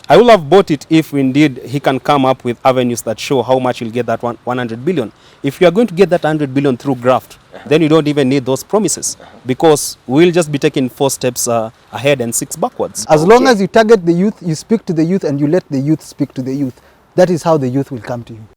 I will have bought it if indeed he can come up with avenues that show how much you'll get that 100 billion. If you are going to get that 100 billion through graft, then you don't even need those promises, because we'll just be taking 4 steps ahead and 6 backwards. As long as you target the youth, you speak to the youth, and you let the youth speak to the youth, that is how the youth will come to you.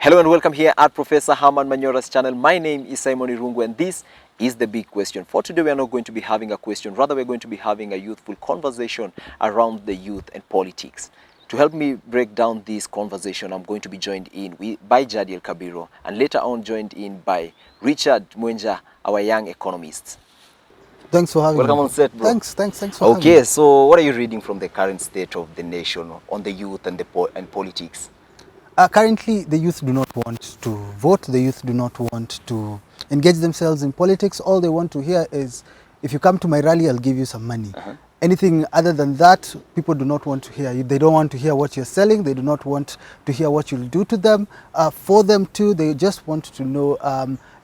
Hello and welcome here at Professor Herman Manyora's channel. My name is Simon Irungu and this is the big question. For today we are not going to be having a question, rather we're going to be having a youthful conversation around the youth and politics. To help me break down this conversation, I'm going to be joined in by Jadiel Kabiro and later on joined in by Richard Mwenja, our young economist. Thanks for having me. Welcome on set, bro. Thanks for having me. Okay, so what are you reading from the current state of the nation on the youth and politics? Currently, the youth do not want to vote. The youth do not want to engage themselves in politics. All they want to hear is, if you come to my rally, I'll give you some money. Anything other than that, people do not want to hear. They don't want to hear what you're selling. They do not want to hear what you'll do to them. For them too, they just want to know,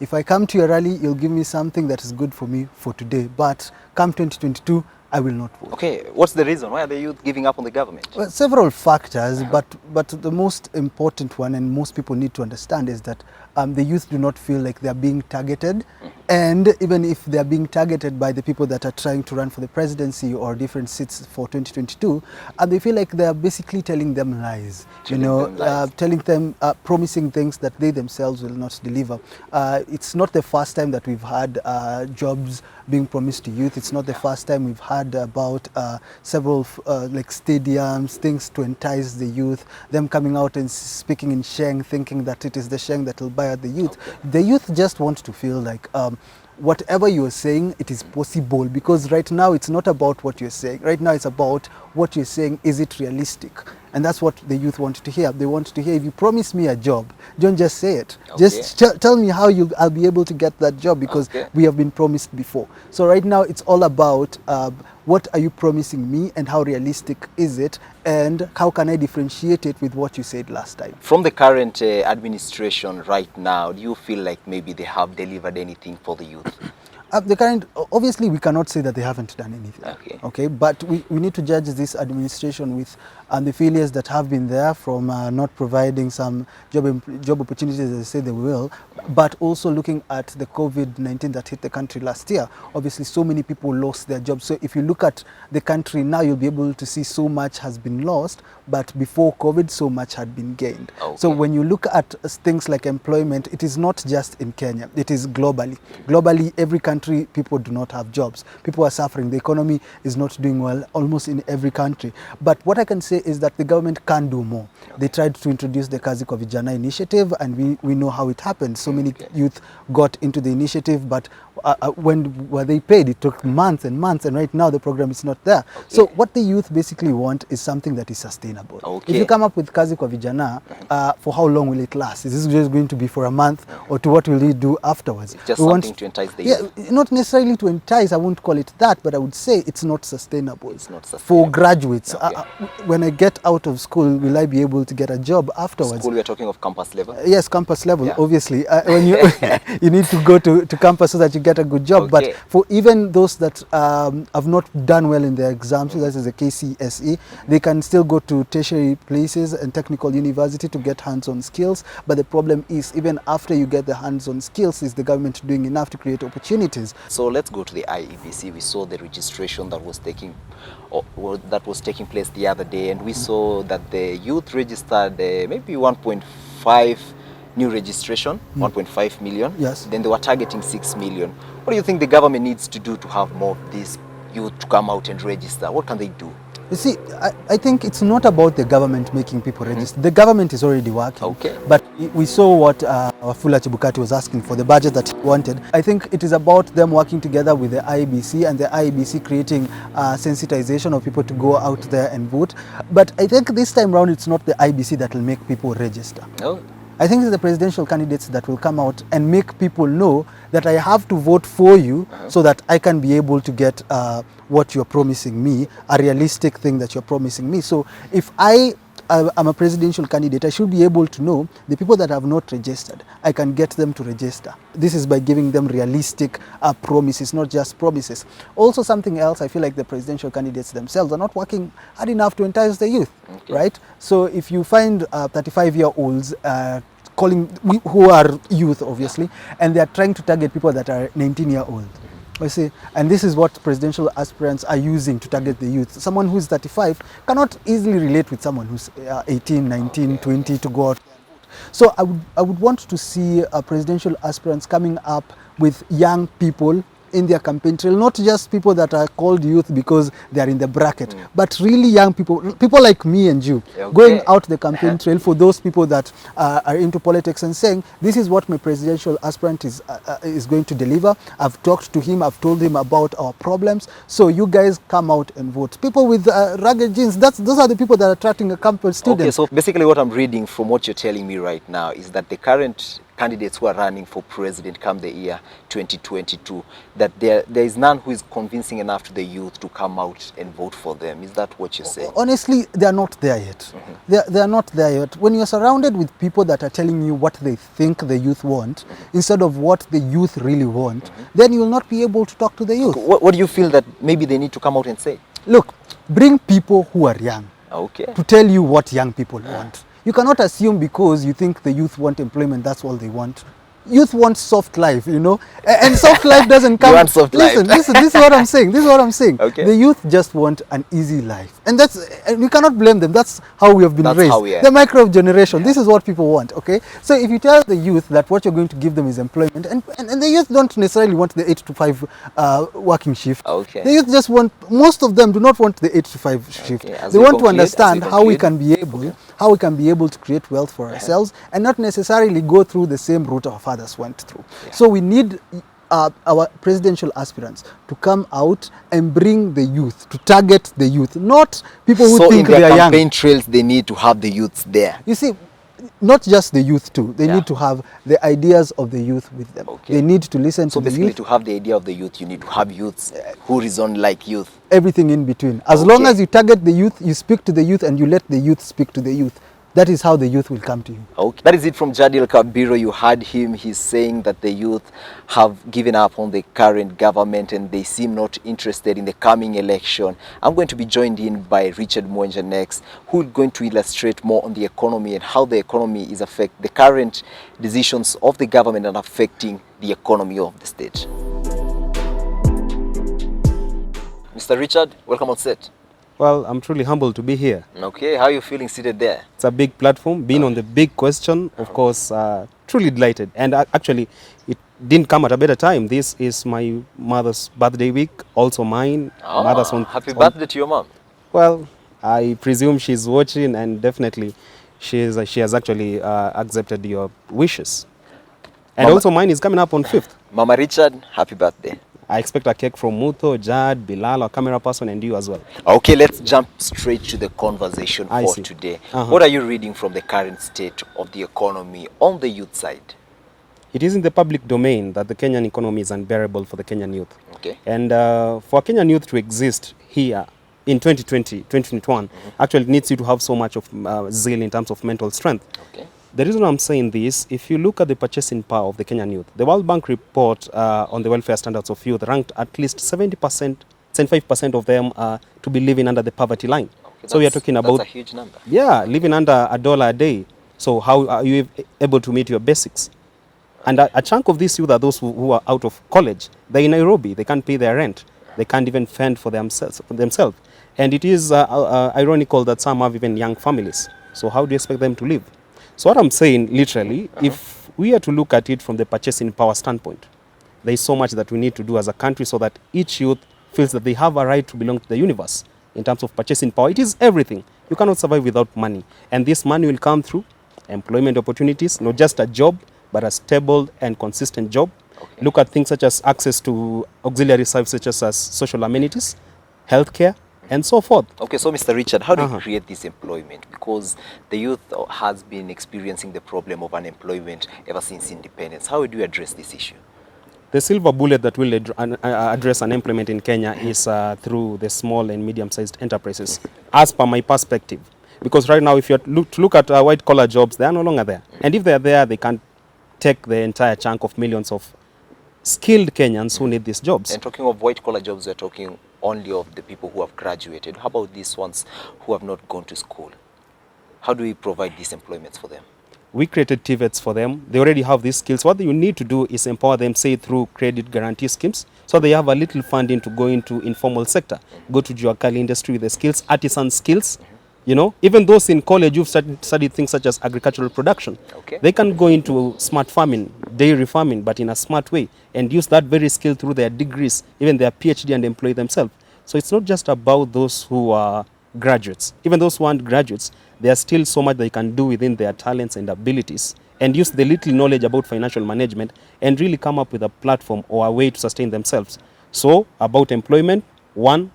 if I come to your rally, you'll give me something that is good for me for today. But come 2022, I will not vote. Okay, what's the reason? Why are the youth giving up on the government? Well, several factors, but the most important one, and most people need to understand, is that the youth do not feel like they are being targeted. And even if they are being targeted by the people that are trying to run for the presidency or different seats for 2022, they feel like they are basically telling them lies. Telling them, promising things that they themselves will not deliver. It's not the first time that we've had jobs being promised to youth. It's not the first time we've heard about several like stadiums, things to entice the youth, them coming out and speaking in Sheng, thinking that it is the Sheng that will buy at the youth. The youth just want to feel like whatever you're saying, it is possible, because right now it's not about what you're saying. Right now it's about what you're saying, is it realistic? And that's what the youth want to hear. They want to hear, if you promise me a job, don't just say it. Just tell me how I'll be able to get that job, because we have been promised before. So right now it's all about what are you promising me and how realistic is it, and how can I differentiate it with what you said last time. From the current administration right now, do you feel like maybe they have delivered anything for the youth? The current, obviously we cannot say that they haven't done anything. Okay, but we need to judge this administration with the failures that have been there, from not providing some job opportunities as they say they will, but also looking at the COVID-19 that hit the country last year. Obviously so many people lost their jobs. So if you look at the country now, you'll be able to see so much has been lost, but before COVID so much had been gained. So when you look at things like employment, it is not just in Kenya, it is globally. Globally, every country, people do not have jobs. People are suffering. The economy is not doing well almost in every country. But what I can say is that the government can do more. They tried to introduce the Kazi kwa Vijana initiative, and we know how it happened. So many youth got into the initiative, but when were they paid? It took months and months, and right now the program is not there. So what the youth basically want is something that is sustainable. If you come up with Kazi kwa Vijana, for how long will it last? Is this just going to be for a month, or to what will we do afterwards? It's just something to entice the youth. Not necessarily to entice, I won't call it that, but I would say it's not sustainable. It's not sustainable. For graduates. When I get out of school, will I be able to get a job afterwards? School, we are talking of campus level? Yes, campus level, obviously. When you you need to go to campus so that you get a good job. But for even those that have not done well in their exams, so that is the KCSE, they can still go to tertiary places and technical university to get hands-on skills. But the problem is, even after you get the hands-on skills, is the government doing enough to create opportunities? So let's go to the IEBC. We saw the registration that was taking place the other day, and we saw that the youth registered maybe 1.5 new registration, 1.5 million. Yes. Then they were targeting 6 million. What do you think the government needs to do to have more of these youth to come out and register? What can they do? You see, I think it's not about the government making people register. The government is already working. But we saw what Wafula Chebukati was asking for, the budget that he wanted. I think it is about them working together with the IEBC, and the IEBC creating sensitization of people to go out there and vote. But I think this time around, it's not the IEBC that will make people register. I think it's the presidential candidates that will come out and make people know that I have to vote for you so that I can be able to get what you're promising me, a realistic thing that you're promising me. So if I'm a presidential candidate, I should be able to know the people that have not registered. I can get them to register. This is by giving them realistic promises, not just promises. Also, something else, I feel like the presidential candidates themselves are not working hard enough to entice the youth, right? So if you find 35-year-olds who are youth, obviously, and they are trying to target people that are 19-year-old. I see, and this is what presidential aspirants are using to target the youth. Someone who's 35 cannot easily relate with someone who's 18, 19, 20 to go out. So I would want to see presidential aspirants coming up with young people in their campaign trail, not just people that are called youth because they are in the bracket, but really young people like me and you, going out the campaign trail for those people that are into politics and saying, this is what my presidential aspirant is going to deliver. I've talked to him, I've told him about our problems, so you guys come out and vote. People with rugged genes, those are the people that are attracting a campus student. Okay, so basically what I'm reading from what you're telling me right now is that the current candidates who are running for president come the year 2022, that there is none who is convincing enough to the youth to come out and vote for them. Is that what you're saying? Honestly, they are not there yet. They are not there yet. When you're surrounded with people that are telling you what they think the youth want, instead of what the youth really want, then you will not be able to talk to the youth. What do you feel that maybe they need to come out and say? Look, bring people who are young to tell you what young people want. You cannot assume because you think the youth want employment, that's all they want. Youth want soft life, you know, and soft life doesn't come. You want soft life. Listen, this is what I'm saying. This is what I'm saying. Okay. The youth just want an easy life, and we cannot blame them. That's how we have been raised. How we are. The microwave generation. This is what people want. Okay, so if you tell the youth that what you're going to give them is employment, and the youth don't necessarily want the 8 to 5 working shift. Okay. The youth just want. Most of them do not want the 8 to 5 shift. They want to understand how we can be able to create wealth for ourselves and not necessarily go through the same route our fathers went through. So we need our presidential aspirants to come out and bring the youth, to target the youth, not people who think they are young. So in their campaign trails, they need to have the youths there. You see, not just the youth too. They need to have the ideas of the youth with them. They need to listen to the youth. So basically, to have the idea of the youth, you need to have youths who reason like youth. Everything in between. As long as you target the youth, you speak to the youth, and you let the youth speak to the youth. That is how the youth will come to you. Okay. That is it from Jadiel Kabiro. You heard him. He's saying that the youth have given up on the current government and they seem not interested in the coming election. I'm going to be joined in by Richard Mwenja next, who is going to illustrate more on the economy and how the economy is affecting the current decisions of the government and affecting the economy of the state. Mr. Richard, welcome on set. Well, I'm truly humbled to be here. Okay, how are you feeling seated there? It's a big platform, being on the big question, of course, truly delighted. And actually, it didn't come at a better time. This is my mother's birthday week, also mine. Happy birthday to your mom. Well, I presume she's watching, and definitely she has actually accepted your wishes. And also mine is coming up on 5th. Mama Richard, happy birthday. I expect a cake from Muto, Jad, Bilal, our camera person, and you as well. Okay, let's jump straight to the conversation for today. What are you reading from the current state of the economy on the youth side? It is in the public domain that the Kenyan economy is unbearable for the Kenyan youth. Okay. And for Kenyan youth to exist here in 2020, 2021, actually it needs you to have so much of zeal in terms of mental strength. Okay. The reason I'm saying this, if you look at the purchasing power of the Kenyan youth, the World Bank report on the welfare standards of youth ranked at least 75% of them to be living under the poverty line. Okay, so we are talking about... That's a huge number. Yeah, living under $1 a day. So how are you able to meet your basics? And a chunk of these youth are those who are out of college. They're in Nairobi. They can't pay their rent. They can't even fend for themselves. And it is ironical that some have even young families. So how do you expect them to live? So what I'm saying, literally, if we are to look at it from the purchasing power standpoint, there is so much that we need to do as a country so that each youth feels that they have a right to belong to the universe in terms of purchasing power. It is everything. You cannot survive without money. And this money will come through employment opportunities, not just a job, but a stable and consistent job. Okay. Look at things such as access to auxiliary services such as social amenities, healthcare, and so forth. Okay, so Mr. Richard, how do you create this employment? Because the youth has been experiencing the problem of unemployment ever since independence. How do you address this issue? The silver bullet that will address unemployment in Kenya is through the small and medium-sized enterprises, as per my perspective. Because right now, if you look at white-collar jobs, they are no longer there. And if they are there, they can take the entire chunk of millions of skilled Kenyans who need these jobs. And talking of white-collar jobs, we're talking only of the people who have graduated. How about these ones who have not gone to school? How do we provide these employments for them? We created TVETs for them. They already have these skills. What you need to do is empower them, say, through credit guarantee schemes, so they have a little funding to go into informal sector, go to Juakali industry with the skills, artisan skills. You know, even those in college who've studied things such as agricultural production, they can go into smart farming, dairy farming, but in a smart way, and use that very skill through their degrees, even their PhD, and employ themselves. So it's not just about those who are graduates. Even those who aren't graduates, there's still so much they can do within their talents and abilities, and use the little knowledge about financial management and really come up with a platform or a way to sustain themselves. So about employment, one,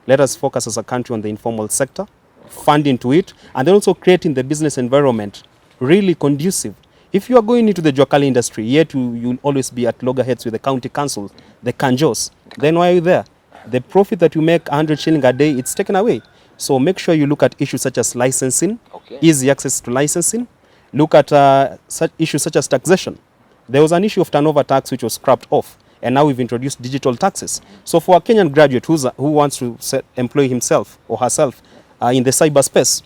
let us focus as a country on the informal sector, fund into it, and then also creating the business environment really conducive. If you are going into the Juakali industry, yet you'll always be at loggerheads with the county councils, the kanjos, then why are you there? The profit that you make 100 shilling a day, it's taken away. So make sure you look at issues such as licensing, easy access to licensing. Look at such issues such as taxation. There was an issue of turnover tax which was scrapped off, and now we've introduced digital taxes. So for a Kenyan graduate who wants to employ himself or herself in the cyberspace,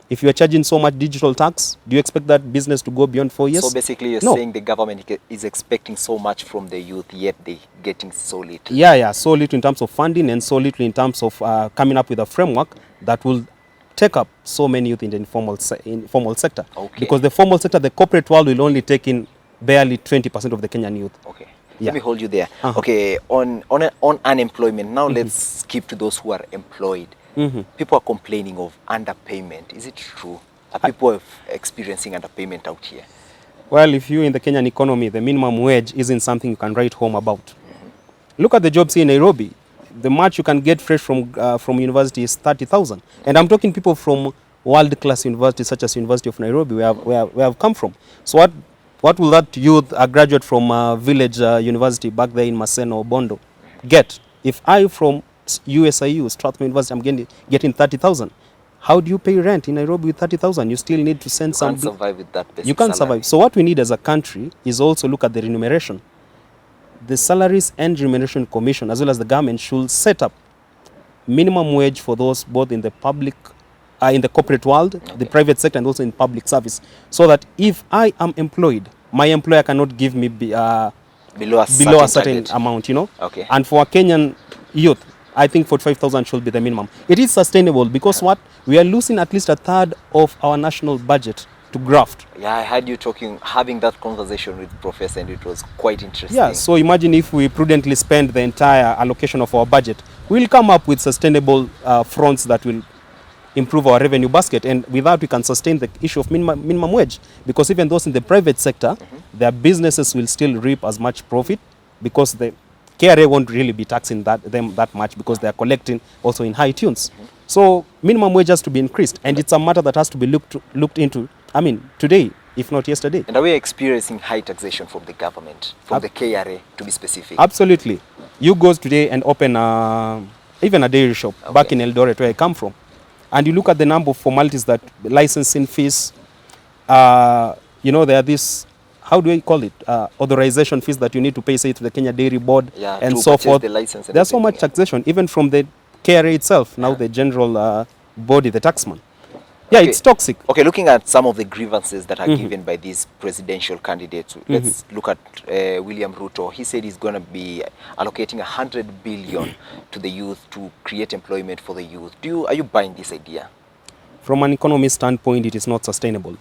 if you are charging so much digital tax, do you expect that business to go beyond 4 years? So basically you're saying the government is expecting so much from the youth, yet they're getting so little. Yeah, so little in terms of funding and so little in terms of coming up with a framework that will take up so many youth in the informal sector. Because the formal sector, the corporate world will only take in barely 20% of the Kenyan youth. Okay. Let me hold you there. Okay, on unemployment, now let's skip to those who are employed. People are complaining of underpayment. Is it true? Are people experiencing underpayment out here? Well, if you in the Kenyan economy, the minimum wage isn't something you can write home about. Look at the jobs here in Nairobi. The much you can get fresh from university is 30,000. And I'm talking people from world-class universities such as University of Nairobi, where I've come from. So what will that youth, a graduate from a village university back there in Maseno or Bondo, get? If I from USIU, Strathmore University, I'm getting 30,000. How do you pay rent in Nairobi with 30,000? You still need to send some. You can't survive with that basic You can't salary. survive. So what we need as a country is also look at the remuneration. The Salaries and Remuneration Commission, as well as the government, should set up minimum wage for those both in the public, in the corporate world, the private sector, and also in public service, so that if I am employed, my employer cannot give me below a certain amount, you know. Okay. And for a Kenyan youth, I think 45,000 should be the minimum. It is sustainable because what? We are losing at least a third of our national budget to graft. Yeah, I heard you having that conversation with Professor, and it was quite interesting. Yeah, so imagine if we prudently spend the entire allocation of our budget, we'll come up with sustainable fronts that will improve our revenue basket, and with that we can sustain the issue of minimum wage, because even those in the private sector, their businesses will still reap as much profit, because the KRA won't really be taxing them that much, because they are collecting also in high tunes. So minimum wage has to be increased, and it's a matter that has to be looked into, I mean, today, if not yesterday. And are we experiencing high taxation from the government, from the KRA to be specific? Absolutely. You go today and open even a dairy shop back in Eldoret, where I come from, and you look at the number of formalities, that licensing fees, you know, there are this, how do I call it, authorization fees that you need to pay, say, to the Kenya Dairy Board, and so forth. There's so much taxation, even from the KRA itself, now the general body, the taxman. Yeah, it's toxic. Okay, looking at some of the grievances that are given by these presidential candidates, let's look at William Ruto. He said he's going to be allocating 100 billion to the youth to create employment for the youth. Are you buying this idea? From an economist standpoint, it is not sustainable.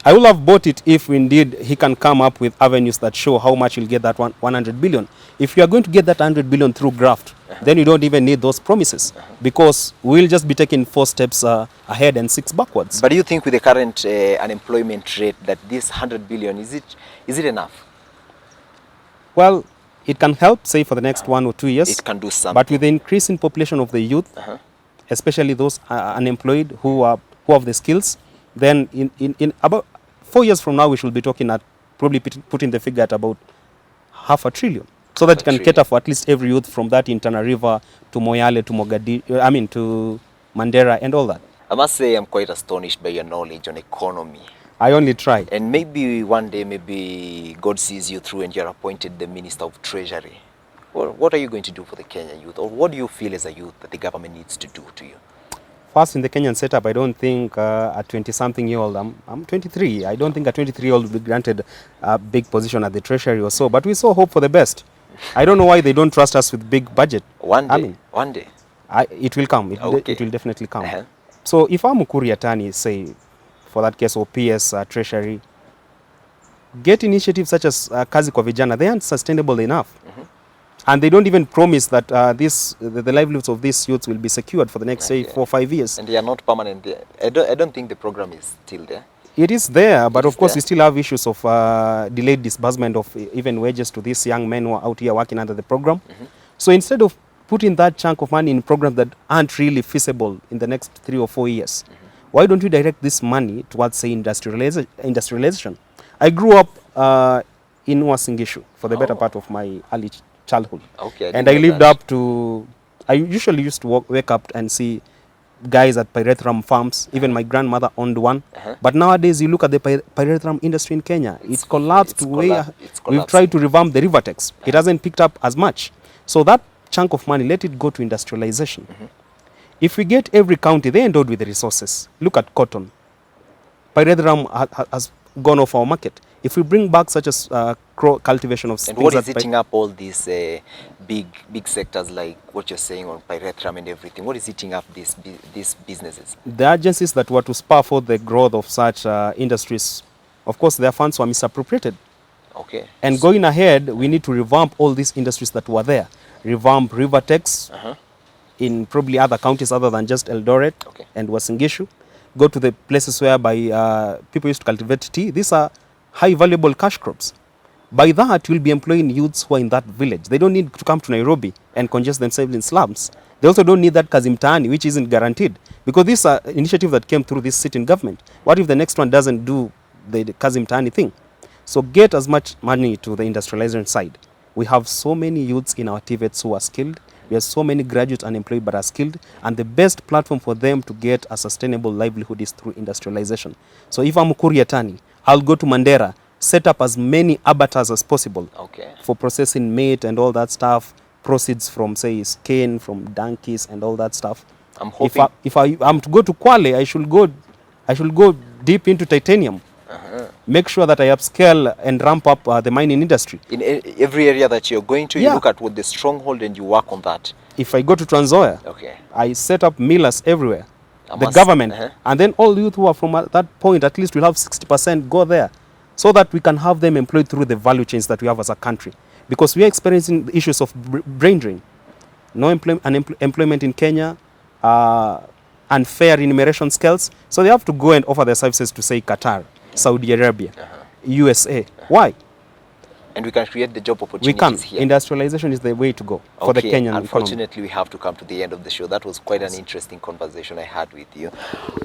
I will have bought it if indeed he can come up with avenues that show how much you'll get that 100 billion. If you are going to get that 100 billion through graft, then you don't even need those promises, because we'll just be taking 4 steps ahead and 6 backwards. But do you think with the current unemployment rate that this 100 billion, is it enough? Well, it can help, say, for the next 1 or 2 years. It can do something. But with the increase in population of the youth, especially those unemployed who have the skills, then in about 4 years from now, we should be talking at probably putting the figure at about $500 billion, so that you can cater for at least every youth from that in Tana River to Moyale to Mogadishu, to Mandera and all that. I must say I'm quite astonished by your knowledge on economy. I only try. And maybe one day, maybe God sees you through and you're appointed the Minister of Treasury. What are you going to do for the Kenyan youth? Or what do you feel as a youth that the government needs to do to you? First, in the Kenyan setup, I don't think a 20-something-year-old, I'm 23, I don't think a 23-year-old will be granted a big position at the Treasury or so, but we so hope for the best. I don't know why they don't trust us with big budget. One day. It will come. It will definitely come. So if I'm Mukuri Atani, say, for that case, or PS Treasury, get initiatives such as Kazi kwa Vijana, they aren't sustainable enough. And they don't even promise that the livelihoods of these youths will be secured for the next, say, 4 or 5 years. And they are not permanent there. I don't think the program is still there. It is there, but of course we still have issues of delayed disbursement of even wages to these young men who are out here working under the program. So instead of putting that chunk of money in programs that aren't really feasible in the next 3 or 4 years, why don't you direct this money towards, say, industrialization? I grew up in Uasin for the better part of my early childhood. And I lived up to, I usually used to wake up and see guys at pyrethrum farms. Even my grandmother owned one. But nowadays you look at the pyrethrum industry in Kenya, it's collapsed to where we've tried to revamp the river tax. It hasn't picked up as much. So that chunk of money, let it go to industrialization. If we get every county, they endowed with the resources. Look at cotton. Pyrethrum has gone off our market. If we bring back such as cultivation of... And what is eating up all these big sectors like what you're saying on pyrethrum and everything? What is eating up these businesses? The agencies that were to spur forth the growth of such industries, of course, their funds were misappropriated. And going ahead, we need to revamp all these industries that were there. Revamp Rivertex in probably other counties other than just Eldoret and Uasin Gishu. Go to the places whereby people used to cultivate tea. These are high valuable cash crops. By that, you'll be employing youths who are in that village. They don't need to come to Nairobi and congest themselves in slums. They also don't need that kazi mtaani, which isn't guaranteed. Because this is an initiative that came through this sitting government. What if the next one doesn't do the kazi mtaani thing? So get as much money to the industrialization side. We have so many youths in our TVETs who are skilled. We have so many graduates unemployed but are skilled. And the best platform for them to get a sustainable livelihood is through industrialization. So if I'm Mukuri Atani, I'll go to Mandera, set up as many abattoirs as possible for processing meat and all that stuff, proceeds from, say, skin, from donkeys and all that stuff. I'm hoping... If I'm to go to Kwale, I should go deep into titanium. Make sure that I upscale and ramp up the mining industry. In every area that you're going to, you look at what the stronghold and you work on that. If I go to Trans Nzoia, I set up millers everywhere. The government, and then all youth who are from that point, at least we'll have 60% go there, so that we can have them employed through the value chains that we have as a country. Because we are experiencing the issues of brain drain. No employment in Kenya, unfair remuneration scales, so they have to go and offer their services to, say, Qatar, Saudi Arabia, USA. Why? And we can create the job opportunities here. Industrialization is the way to go for the Kenyan Unfortunately, economy. we have to come to the end of the show. That was quite an interesting conversation I had with you.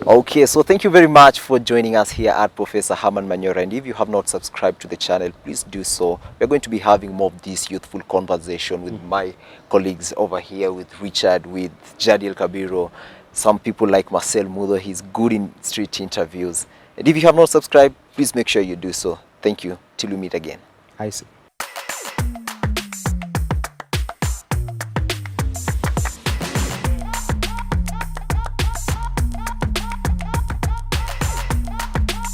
Okay, so thank you very much for joining us here at Professor Herman Manyora. And if you have not subscribed to the channel, please do so. We're going to be having more of this youthful conversation with my colleagues over here, with Richard, with Jadiel Kabiro, some people like Marcel Mudo. He's good in street interviews. And if you have not subscribed, please make sure you do so. Thank you. Till we meet again. I see.